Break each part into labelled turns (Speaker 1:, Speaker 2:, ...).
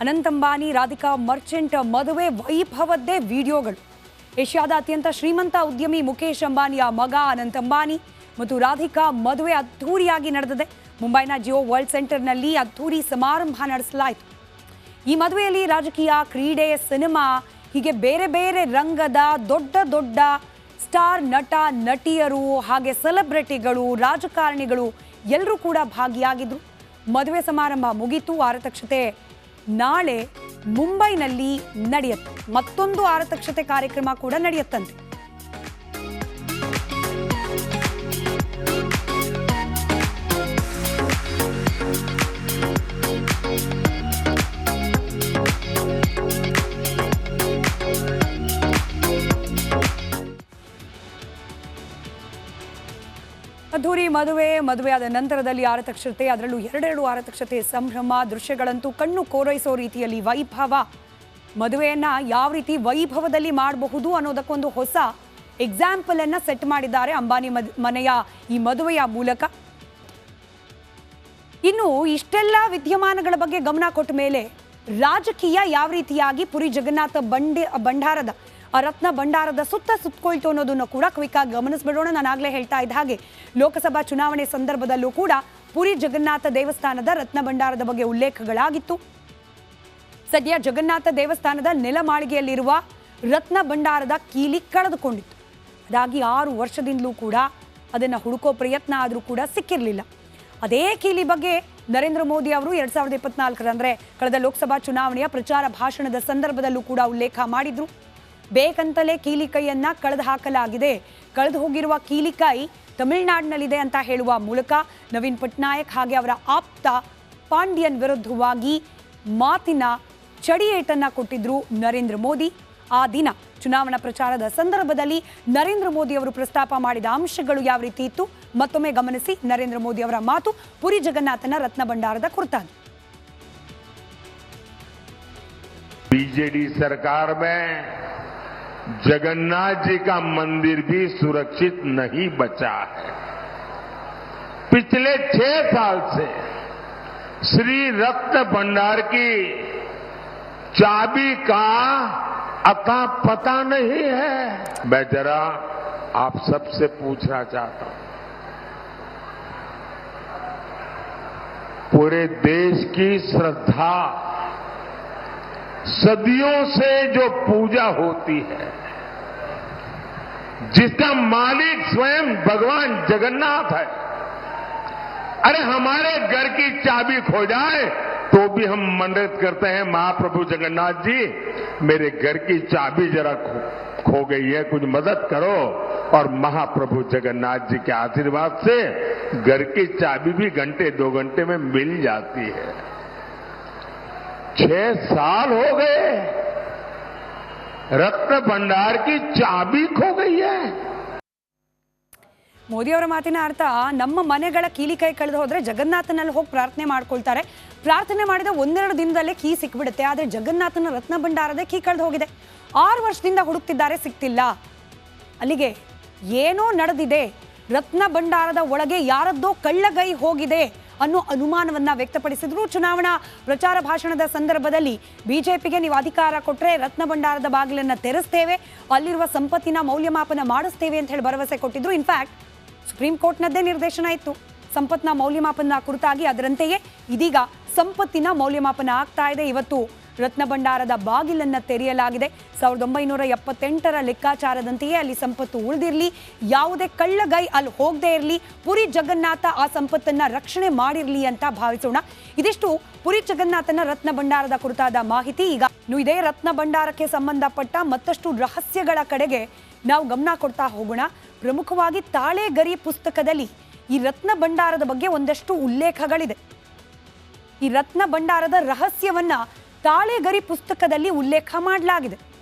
Speaker 1: ಅನಂತ್ ಅಂಬಾನಿ ರಾಧಿಕಾ ಮರ್ಚೆಂಟ್ ಮದುವೆ ವೈಭವದ್ದೇ ವಿಡಿಯೋಗಳು. ಏಷ್ಯಾದ ಅತ್ಯಂತ ಶ್ರೀಮಂತ ಉದ್ಯಮಿ ಮುಖೇಶ್ ಅಂಬಾನಿಯ ಮಗ ಅನಂತ್ ಅಂಬಾನಿ ಮತ್ತು ರಾಧಿಕಾ ಮದುವೆ ಅದ್ಧೂರಿಯಾಗಿ ನಡೆದಿದೆ. ಮುಂಬೈನ ಜಿಯೋ ವರ್ಲ್ಡ್ ಸೆಂಟರ್ನಲ್ಲಿ ಅದ್ಧೂರಿ ಸಮಾರಂಭ ನಡೆಸಲಾಯಿತು. ಈ ಮದುವೆಯಲ್ಲಿ ರಾಜಕೀಯ, ಕ್ರೀಡೆ, ಸಿನಿಮಾ ಹೀಗೆ ಬೇರೆ ಬೇರೆ ರಂಗದ ದೊಡ್ಡ ದೊಡ್ಡ ಸ್ಟಾರ್ ನಟ ನಟಿಯರು ಹಾಗೆ ಸೆಲೆಬ್ರಿಟಿಗಳು, ರಾಜಕಾರಣಿಗಳು ಎಲ್ಲರೂ ಕೂಡ ಭಾಗಿಯಾಗಿದ್ರು. ಮದುವೆ ಸಮಾರಂಭ ಮುಗಿತು. ಆರತಕ್ಷತೆ ನಾಳೆ ಮುಂಬೈನಲ್ಲಿ ನಡೆಯುತ್ತೆ. ಮತ್ತೊಂದು ಆರತಕ್ಷತೆ ಕಾರ್ಯಕ್ರಮ ಕೂಡ ನಡೆಯುತ್ತಂತೆ. ಅದ್ಧೂರಿ ಮದುವೆಯಾದ ನಂತರದಲ್ಲಿ ಆರತಕ್ಷತೆ, ಅದರಲ್ಲೂ ಎರಡೆರಡು ಆರತಕ್ಷತೆ ಸಂಭ್ರಮ ದೃಶ್ಯಗಳಂತೂ ಕಣ್ಣು ಕೋರೈಸೋ ರೀತಿಯಲ್ಲಿ ವೈಭವ. ಮದುವೆಯನ್ನ ಯಾವ ರೀತಿ ವೈಭವದಲ್ಲಿ ಮಾಡಬಹುದು ಅನ್ನೋದಕ್ಕೊಂದು ಹೊಸ ಎಕ್ಸಾಂಪಲ್ ಅನ್ನ ಸೆಟ್ ಮಾಡಿದ್ದಾರೆ ಅಂಬಾನಿ ಮನೆಯ ಈ ಮದುವೆಯ ಮೂಲಕ. ಇನ್ನು ಇಷ್ಟೆಲ್ಲ ವಿದ್ಯಮಾನಗಳ ಬಗ್ಗೆ ಗಮನ ಕೊಟ್ಟ ಮೇಲೆ ರಾಜಕೀಯ ಯಾವ ರೀತಿಯಾಗಿ ಪುರಿ ಜಗನ್ನಾಥ ಭಂಡಾರದ ರತ್ನ ಭಂಡಾರದ ಸುತ್ತಕೊಳ್ತು ಅನ್ನೋದನ್ನು ಕೂಡ ಕ್ವಿಕ್ಕಾಗಿ ಗಮನಿಸ್ಬಿಡೋಣ. ನಾನು ಆಗಲೇ ಹೇಳ್ತಾ ಇದ್ದ ಹಾಗೆ ಲೋಕಸಭಾ ಚುನಾವಣೆ ಸಂದರ್ಭದಲ್ಲೂ ಕೂಡ ಪುರಿ ಜಗನ್ನಾಥ ದೇವಸ್ಥಾನದ ರತ್ನ ಭಂಡಾರದ ಬಗ್ಗೆ ಉಲ್ಲೇಖಗಳಾಗಿತ್ತು. ಸದ್ಯ ಜಗನ್ನಾಥ ದೇವಸ್ಥಾನದ ನೆಲಮಾಳಿಗೆಯಲ್ಲಿರುವ ರತ್ನ ಭಂಡಾರದ ಕೀಲಿ ಕಳೆದುಕೊಂಡಿತ್ತು. ಅದಾಗಿ 6 ವರ್ಷದಿಂದಲೂ ಕೂಡ ಅದನ್ನು ಹುಡುಕೋ ಪ್ರಯತ್ನ ಆದರೂ ಕೂಡ ಸಿಕ್ಕಿರಲಿಲ್ಲ. ಅದೇ ಕೀಲಿ ಬಗ್ಗೆ ನರೇಂದ್ರ ಮೋದಿ ಅವರು 2024 ಅಂದರೆ ಕಳೆದ ಲೋಕಸಭಾ ಚುನಾವಣೆಯ ಪ್ರಚಾರ ಭಾಷಣದ ಸಂದರ್ಭದಲ್ಲೂ ಕೂಡ ಉಲ್ಲೇಖ ಮಾಡಿದ್ರು. ಬೇಕಂತಲೇ ಕೀಲಿಕೈಯನ್ನ ಕಳೆದು ಹಾಕಲಾಗಿದೆ, ಕಳೆದು ಹೋಗಿರುವ ಕೀಲಿಕೈ ತಮಿಳುನಾಡಿನಲ್ಲಿದೆ ಅಂತ ಹೇಳುವ ಮೂಲಕ ನವೀನ್ ಪಟ್ನಾಯಕ್ ಹಾಗೆ ಅವರ ಆಪ್ತ ಪಾಂಡ್ಯನ್ ವಿರುದ್ಧವಾಗಿ ಮಾತಿನ ಚಡಿಯೇಟನ್ನ ಕೊಟ್ಟಿದ್ರು ನರೇಂದ್ರ ಮೋದಿ. ಆ ದಿನ ಚುನಾವಣಾ ಪ್ರಚಾರದ ಸಂದರ್ಭದಲ್ಲಿ ನರೇಂದ್ರ ಮೋದಿ ಅವರು ಪ್ರಸ್ತಾಪ ಮಾಡಿದ ಅಂಶಗಳು ಯಾವ ರೀತಿ ಇತ್ತು ಮತ್ತೊಮ್ಮೆ ಗಮನಿಸಿ. ನರೇಂದ್ರ ಮೋದಿ ಅವರ ಮಾತು ಪುರಿ ಜಗನ್ನಾಥನ ರತ್ನ ಭಂಡಾರದ ಕುರಿತಾಗಿ.
Speaker 2: बीजेडी सरकार में जगन्नाथ जी का मंदिर भी सुरक्षित नहीं बचा है। पिछले 6 साल से श्री रत्न भंडार की चाबी का अता पता नहीं है। मैं जरा आप सबसे पूछना चाहता हूं, पूरे देश की श्रद्धा सदियों से जो पूजा होती है, जिसका मालिक स्वयं भगवान जगन्नाथ है, अरे हमारे घर की चाबी खो जाए तो भी हम मन्नत करते हैं, महाप्रभु जगन्नाथ जी मेरे घर की चाबी जरा खो गई है, कुछ मदद करो। और महाप्रभु जगन्नाथ जी के आशीर्वाद से घर की चाबी भी घंटे 2 घंटे में मिल जाती है। 6 साल हो गए, रत्न भंडार की चाबी खो गई है।
Speaker 1: ಮೋದಿ ಅವರ ಮಾತಿನ ಅರ್ಥ, ನಮ್ಮ ಮನೆಗಳ ಕೀಲಿಕೈ ಕಳೆದು ಹೋದ್ರೆ ಜಗನ್ನಾಥನಲ್ಲಿ ಹೋಗಿ ಪ್ರಾರ್ಥನೆ ಮಾಡ್ಕೊಳ್ತಾರೆ, ಪ್ರಾರ್ಥನೆ ಮಾಡಿದ 1-2 ದಿನದಲ್ಲೇ ಕೀ ಸಿಕ್ಬಿಡುತ್ತೆ. ಆದರೆ ಜಗನ್ನಾಥನ ರತ್ನ ಭಂಡಾರದ ಕೀ ಕಳೆದು ಹೋಗಿದೆ. 6 ವರ್ಷದಿಂದ ಹುಡುಕ್ತಿದ್ದಾರೆ, ಸಿಕ್ತಿಲ್ಲ. ಅಲ್ಲಿಗೆ ಏನೋ ನಡೆದಿದೆ, ರತ್ನ ಭಂಡಾರದ ಒಳಗೆ ಯಾರದ್ದೋ ಕಳ್ಳಗೈ ಹೋಗಿದೆ ಅನ್ನೋ ಅನುಮಾನವನ್ನ ವ್ಯಕ್ತಪಡಿಸಿದ್ರು. ಚುನಾವಣಾ ಪ್ರಚಾರ ಭಾಷಣದ ಸಂದರ್ಭದಲ್ಲಿ ಬಿಜೆಪಿಗೆ ನೀವು ಅಧಿಕಾರ ಕೊಟ್ಟರೆ ರತ್ನ ಭಂಡಾರದ ಬಾಗಿಲನ್ನು ತೆರೆಸ್ತೇವೆ, ಅಲ್ಲಿರುವ ಸಂಪತ್ತಿನ ಮೌಲ್ಯಮಾಪನ ಮಾಡಿಸ್ತೇವೆ ಅಂತ ಹೇಳಿ ಭರವಸೆ ಕೊಟ್ಟಿದ್ರು. ಇನ್ಫ್ಯಾಕ್ಟ್ ಸುಪ್ರೀಂ ಕೋರ್ಟ್ನದ್ದೇ ನಿರ್ದೇಶನ ಇತ್ತು ಸಂಪತ್ತಿನ ಮೌಲ್ಯಮಾಪನ ಕುರಿತಾಗಿ. ಅದರಂತೆಯೇ ಇದೀಗ ಸಂಪತ್ತಿನ ಮೌಲ್ಯಮಾಪನ ಆಗ್ತಾ ಇದೆ. ಇವತ್ತು ರತ್ನ ಭಂಡಾರದ ಬಾಗಿಲನ್ನು ತೆರೆಯಲಾಗಿದೆ. 1978ರ ಲೆಕ್ಕಾಚಾರದಂತೆಯೇ ಅಲ್ಲಿ ಸಂಪತ್ತು ಉಳಿದಿರಲಿ, ಯಾವುದೇ ಕಳ್ಳಗೈ ಅಲ್ಲಿ ಹೋಗದೇ ಇರಲಿ, ಪುರಿ ಜಗನ್ನಾಥ ಆ ಸಂಪತ್ತನ್ನ ರಕ್ಷಣೆ ಮಾಡಿರಲಿ ಅಂತ ಭಾವಿಸೋಣ. ಇದಿಷ್ಟು ಪುರಿ ಜಗನ್ನಾಥನ ರತ್ನ ಭಂಡಾರದ ಕುರಿತಾದ ಮಾಹಿತಿ. ಈಗ ಇದೇ ರತ್ನ ಭಂಡಾರಕ್ಕೆ ಸಂಬಂಧಪಟ್ಟ ಮತ್ತಷ್ಟು ರಹಸ್ಯಗಳ ಕಡೆಗೆ ನಾವು ಗಮನ ಕೊಡ್ತಾ ಹೋಗೋಣ. ಪ್ರಮುಖವಾಗಿ ತಾಳೆಗರಿ ಪುಸ್ತಕದಲ್ಲಿ ಈ ರತ್ನ ಭಂಡಾರದ ಬಗ್ಗೆ ಒಂದಷ್ಟು ಉಲ್ಲೇಖಗಳಿದೆ. ಈ ರತ್ನ ಭಂಡಾರದ ರಹಸ್ಯವನ್ನ ತಾಳೆಗರಿ ಪುಸ್ತಕದಲ್ಲಿ ಉಲ್ಲೇಖ ಮಾಡಲಾಗಿದೆ.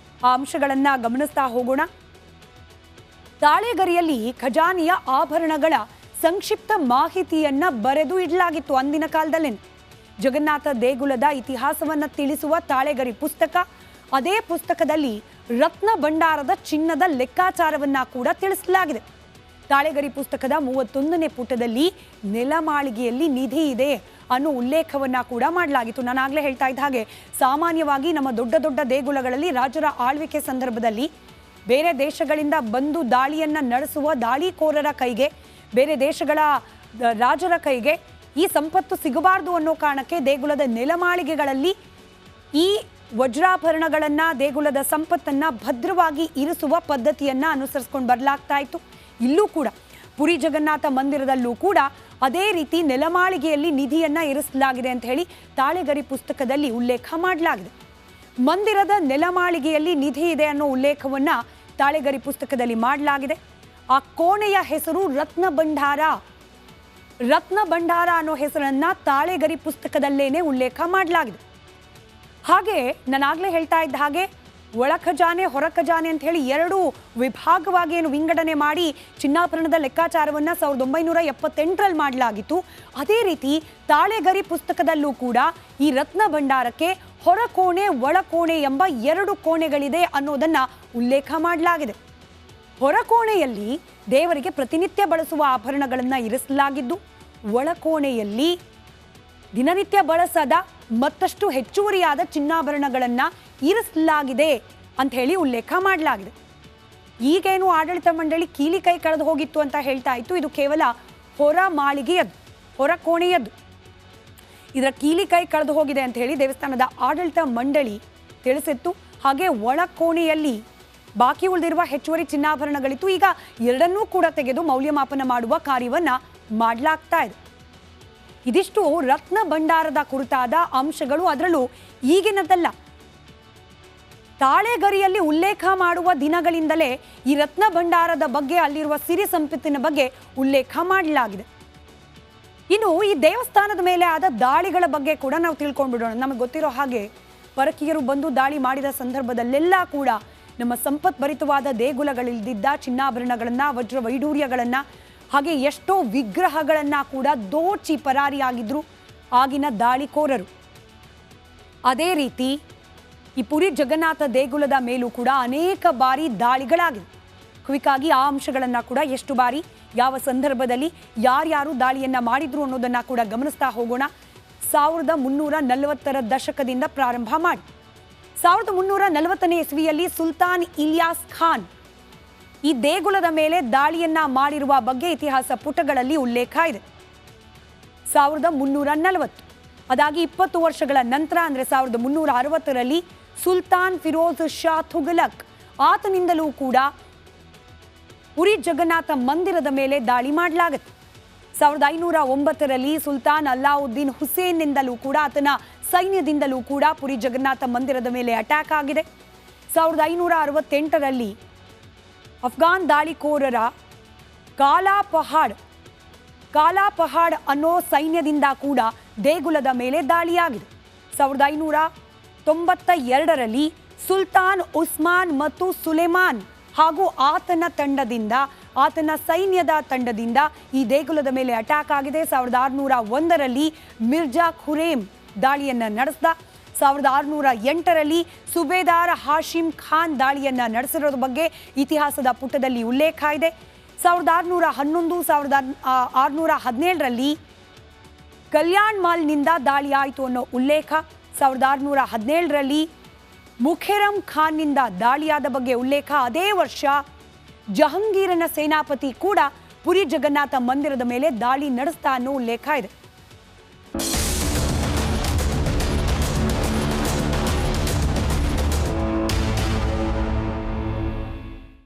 Speaker 1: ಆ ಅಂಶಗಳನ್ನ ಗಮನಿಸ್ತಾ ಹೋಗೋಣ. ತಾಳೆಗರಿಯಲ್ಲಿ ಖಜಾನೆಯ ಆಭರಣಗಳ ಸಂಕ್ಷಿಪ್ತ ಮಾಹಿತಿಯನ್ನ ಬರೆದು ಇಡಲಾಗಿತ್ತು ಅಂದಿನ ಕಾಲದಲ್ಲಿ. ಜಗನ್ನಾಥ ದೇಗುಲದ ಇತಿಹಾಸವನ್ನ ತಿಳಿಸುವ ತಾಳೆಗರಿ ಪುಸ್ತಕ. ಅದೇ ಪುಸ್ತಕದಲ್ಲಿ ರತ್ನ ಭಂಡಾರದ ಚಿನ್ನದ ಲೆಕ್ಕಾಚಾರವನ್ನ ಕೂಡ ತಿಳಿಸಲಾಗಿದೆ. ತಾಳೆಗರಿ ಪುಸ್ತಕದ 31ನೇ ಪುಟದಲ್ಲಿ ನೆಲಮಾಳಿಗೆಯಲ್ಲಿ ನಿಧಿ ಇದೆ, ಅನ್ನೋ ಉಲ್ಲೇಖವನ್ನ ಕೂಡ ಮಾಡಲಾಗಿತ್ತು. ನಾನು ಆಗಲೇ ಹೇಳ್ತಾ ಇದ್ದ ಹಾಗೆ ಸಾಮಾನ್ಯವಾಗಿ ನಮ್ಮ ದೊಡ್ಡ ದೊಡ್ಡ ದೇಗುಲಗಳಲ್ಲಿ ರಾಜರ ಆಳ್ವಿಕೆ ಸಂದರ್ಭದಲ್ಲಿ ಬೇರೆ ದೇಶಗಳಿಂದ ಬಂದು ದಾಳಿಯನ್ನ ನಡೆಸುವ ದಾಳಿಕೋರರ ಕೈಗೆ, ಬೇರೆ ದೇಶಗಳ ರಾಜರ ಕೈಗೆ ಈ ಸಂಪತ್ತು ಸಿಗಬಾರ್ದು ಅನ್ನೋ ಕಾರಣಕ್ಕೆ ದೇಗುಲದ ನೆಲಮಾಳಿಗೆಗಳಲ್ಲಿ ಈ ವಜ್ರಾಭರಣಗಳನ್ನು, ದೇಗುಲದ ಸಂಪತ್ತನ್ನು ಭದ್ರವಾಗಿ ಇರಿಸುವ ಪದ್ಧತಿಯನ್ನು ಅನುಸರಿಸ್ಕೊಂಡು ಬರಲಾಗ್ತಾ ಇತ್ತು. ಇಲ್ಲೂ ಕೂಡ ಪುರಿ ಜಗನ್ನಾಥ ಮಂದಿರದಲ್ಲೂ ಕೂಡ ಅದೇ ರೀತಿ ನೆಲಮಾಳಿಗೆಯಲ್ಲಿ ನಿಧಿಯನ್ನು ಇರಿಸಲಾಗಿದೆ ಅಂತ ಹೇಳಿ ತಾಳೆಗರಿ ಪುಸ್ತಕದಲ್ಲಿ ಉಲ್ಲೇಖ ಮಾಡಲಾಗಿದೆ. ಮಂದಿರದ ನೆಲಮಾಳಿಗೆಯಲ್ಲಿ ನಿಧಿ ಇದೆ ಅನ್ನೋ ಉಲ್ಲೇಖವನ್ನು ತಾಳೆಗರಿ ಪುಸ್ತಕದಲ್ಲಿ ಮಾಡಲಾಗಿದೆ. ಆ ಕೋಣೆಯ ಹೆಸರು ರತ್ನ ಭಂಡಾರ. ರತ್ನ ಭಂಡಾರ ಅನ್ನೋ ಹೆಸರನ್ನ ತಾಳೆಗರಿ ಪುಸ್ತಕದಲ್ಲೇನೆ ಉಲ್ಲೇಖ ಮಾಡಲಾಗಿದೆ. ಹಾಗೆ ನಾನಾಗಲೇ ಹೇಳ್ತಾ ಇದ್ದ ಹಾಗೆ ಒಳ ಖಜಾನೆ, ಹೊರ ಖಜಾನೆ ಅಂತ ಹೇಳಿ ಎರಡು ವಿಭಾಗವಾಗಿ ಏನು ವಿಂಗಡಣೆ ಮಾಡಿ ಚಿನ್ನಾಭರಣದ ಲೆಕ್ಕಾಚಾರವನ್ನು 1978ರಲ್ಲಿ ಮಾಡಲಾಗಿತ್ತು. ಅದೇ ರೀತಿ ತಾಳೆಗರಿ ಪುಸ್ತಕದಲ್ಲೂ ಕೂಡ ಈ ರತ್ನ ಭಂಡಾರಕ್ಕೆ ಹೊರ ಕೋಣೆ, ಒಳ ಕೋಣೆ ಎಂಬ ಎರಡು ಕೋಣೆಗಳಿದೆ ಅನ್ನೋದನ್ನ ಉಲ್ಲೇಖ ಮಾಡಲಾಗಿದೆ. ಹೊರಕೋಣೆಯಲ್ಲಿ ದೇವರಿಗೆ ಪ್ರತಿನಿತ್ಯ ಬಳಸುವ ಆಭರಣಗಳನ್ನು ಇರಿಸಲಾಗಿದ್ದು, ಒಳಕೋಣೆಯಲ್ಲಿ ದಿನನಿತ್ಯ ಬಳಸದ ಮತ್ತಷ್ಟು ಹೆಚ್ಚುವರಿಯಾದ ಚಿನ್ನಾಭರಣಗಳನ್ನು ಇರಿಸಲಾಗಿದೆ ಅಂತ ಹೇಳಿ ಉಲ್ಲೇಖ ಮಾಡಲಾಗಿದೆ. ಈಗೇನು ಆಡಳಿತ ಮಂಡಳಿ ಕೀಲಿ ಕೈ ಕಳೆದು ಹೋಗಿತ್ತು ಅಂತ ಹೇಳ್ತಾ ಇತ್ತು, ಇದು ಕೇವಲ ಹೊರ ಮಾಳಿಗೆಯದ್ದು, ಹೊರ ಕೋಣೆಯದ್ದು. ಇದರ ಕೀಲಿ ಕೈ ಕಳೆದು ಹೋಗಿದೆ ಅಂತ ಹೇಳಿ ದೇವಸ್ಥಾನದ ಆಡಳಿತ ಮಂಡಳಿ ತಿಳಿಸಿತ್ತು. ಹಾಗೆ ಒಳ ಕೋಣೆಯಲ್ಲಿ ಬಾಕಿ ಉಳಿದಿರುವ ಹೆಚ್ಚುವರಿ ಚಿನ್ನಾಭರಣಗಳಿತ್ತು. ಈಗ ಎರಡನ್ನೂ ಕೂಡ ತೆಗೆದು ಮೌಲ್ಯಮಾಪನ ಮಾಡುವ ಕಾರ್ಯವನ್ನು ಮಾಡಲಾಗ್ತಾ ಇದೆ. ಇದಿಷ್ಟು ರತ್ನ ಭಂಡಾರದ ಕುರಿತಾದ ಅಂಶಗಳು. ಅದರಲ್ಲೂ ಈಗಿನದಲ್ಲ, ತಾಳೆಗರಿಯಲ್ಲಿ ಉಲ್ಲೇಖ ಮಾಡುವ ದಿನಗಳಿಂದಲೇ ಈ ರತ್ನ ಭಂಡಾರದ ಬಗ್ಗೆ, ಅಲ್ಲಿರುವ ಸಿರಿ ಸಂಪತ್ತಿನ ಬಗ್ಗೆ ಉಲ್ಲೇಖ ಮಾಡಲಾಗಿದೆ. ಇನ್ನು ಈ ದೇವಸ್ಥಾನದ ಮೇಲೆ ಆದ ದಾಳಿಗಳ ಬಗ್ಗೆ ಕೂಡ ನಾವು ತಿಳ್ಕೊಂಡ್ಬಿಡೋಣ. ನಮಗೆ ಗೊತ್ತಿರೋ ಹಾಗೆ ಪರಕೀಯರು ಬಂದು ದಾಳಿ ಮಾಡಿದ ಸಂದರ್ಭದಲ್ಲೆಲ್ಲ ಕೂಡ ನಮ್ಮ ಸಂಪತ್ಭರಿತವಾದ ದೇಗುಲಗಳಿಲ್ದಿದ್ದ ಚಿನ್ನಾಭರಣಗಳನ್ನು, ವಜ್ರ ವೈಡೂರ್ಯಗಳನ್ನು, ಹಾಗೆ ಎಷ್ಟೋ ವಿಗ್ರಹಗಳನ್ನು ಕೂಡ ದೋಚಿ ಪರಾರಿಯಾಗಿದ್ರು ಆಗಿನ ದಾಳಿಕೋರರು. ಅದೇ ರೀತಿ ಈ ಪುರಿ ಜಗನ್ನಾಥ ದೇಗುಲದ ಮೇಲೂ ಕೂಡ ಅನೇಕ ಬಾರಿ ದಾಳಿಗಳಾಗಿವೆ. ಕ್ವಿಕ್ಕಾಗಿ ಆ ಅಂಶಗಳನ್ನು ಕೂಡ ಎಷ್ಟು ಬಾರಿ, ಯಾವ ಸಂದರ್ಭದಲ್ಲಿ, ಯಾರ್ಯಾರು ದಾಳಿಯನ್ನು ಮಾಡಿದ್ರು ಅನ್ನೋದನ್ನು ಕೂಡ ಗಮನಿಸ್ತಾ ಹೋಗೋಣ. 1340ರ ದಶಕದಿಂದ ಪ್ರಾರಂಭ ಮಾಡಿ 1340ನೇ ಇಸ್ವಿಯಲ್ಲಿ ಸುಲ್ತಾನ್ ಇಲಿಯಾಸ್ ಖಾನ್ ಈ ದೇಗುಲದ ಮೇಲೆ ದಾಳಿಯನ್ನ ಮಾಡಿರುವ ಬಗ್ಗೆ ಇತಿಹಾಸ ಪುಟಗಳಲ್ಲಿ ಉಲ್ಲೇಖ ಇದೆ. 1340 ಅದಾಗಿ 20 ವರ್ಷಗಳ ನಂತರ ಅಂದರೆ 1360ರಲ್ಲಿ ಸುಲ್ತಾನ್ ಫಿರೋಜ್ ಶಾ ತುಘಲಕ್ ಆತನಿಂದಲೂ ಕೂಡ ಪುರಿ ಜಗನ್ನಾಥ ಮಂದಿರದ ಮೇಲೆ ದಾಳಿ ಮಾಡಲಾಗುತ್ತೆ. 1509ರಲ್ಲಿ ಸುಲ್ತಾನ್ ಅಲ್ಲಾವುದ್ದೀನ್ ಹುಸೇನ್ನಿಂದಲೂ ಕೂಡ, ಆತನ ಸೈನ್ಯದಿಂದಲೂ ಕೂಡ ಪುರಿ ಜಗನ್ನಾಥ ಮಂದಿರದ ಮೇಲೆ ಅಟ್ಯಾಕ್ ಆಗಿದೆ. 1568ರಲ್ಲಿ ಅಫ್ಘಾನ್ ದಾಳಿಕೋರರ ಕಾಲಾ ಪಹಾಡ್ ಅನ್ನೋ ಸೈನ್ಯದಿಂದ ಕೂಡ ದೇಗುಲದ ಮೇಲೆ ದಾಳಿಯಾಗಿದೆ. 1592ರಲ್ಲಿ ಸುಲ್ತಾನ್ ಉಸ್ಮಾನ್ ಮತ್ತು ಸುಲೇಮಾನ್ ಹಾಗೂ ಆತನ ಸೈನ್ಯದ ತಂಡದಿಂದ ಈ ದೇಗುಲದ ಮೇಲೆ ಅಟ್ಯಾಕ್ ಆಗಿದೆ. 1601ರಲ್ಲಿ ಮಿರ್ಜಾ ಖುರೇಮ್ ದಾಳಿಯನ್ನು ನಡೆಸಿದ. 1608ರಲ್ಲಿ ಸುಬೇದಾರ್ ಹಾಶಿಮ್ ಖಾನ್ ದಾಳಿಯನ್ನು ನಡೆಸಿರೋದ್ರ ಬಗ್ಗೆ ಇತಿಹಾಸದ ಪುಟದಲ್ಲಿ ಉಲ್ಲೇಖ ಇದೆ. 1611, 1617ರಲ್ಲಿ ಕಲ್ಯಾಣ್ ಮಾಲ್ನಿಂದ ದಾಳಿ ಆಯಿತು ಅನ್ನೋ ಉಲ್ಲೇಖ. 1617ರಲ್ಲಿ ಮುಖೆರಂ ಖಾನ್ನಿಂದ ದಾಳಿಯಾದ ಬಗ್ಗೆ ಉಲ್ಲೇಖ. ಅದೇ ವರ್ಷ ಜಹಂಗೀರನ ಸೇನಾಪತಿ ಕೂಡ ಪುರಿ ಜಗನ್ನಾಥ ಮಂದಿರದ ಮೇಲೆ ದಾಳಿ ನಡೆಸ್ತಾ ಅನ್ನೋ ಉಲ್ಲೇಖ ಇದೆ.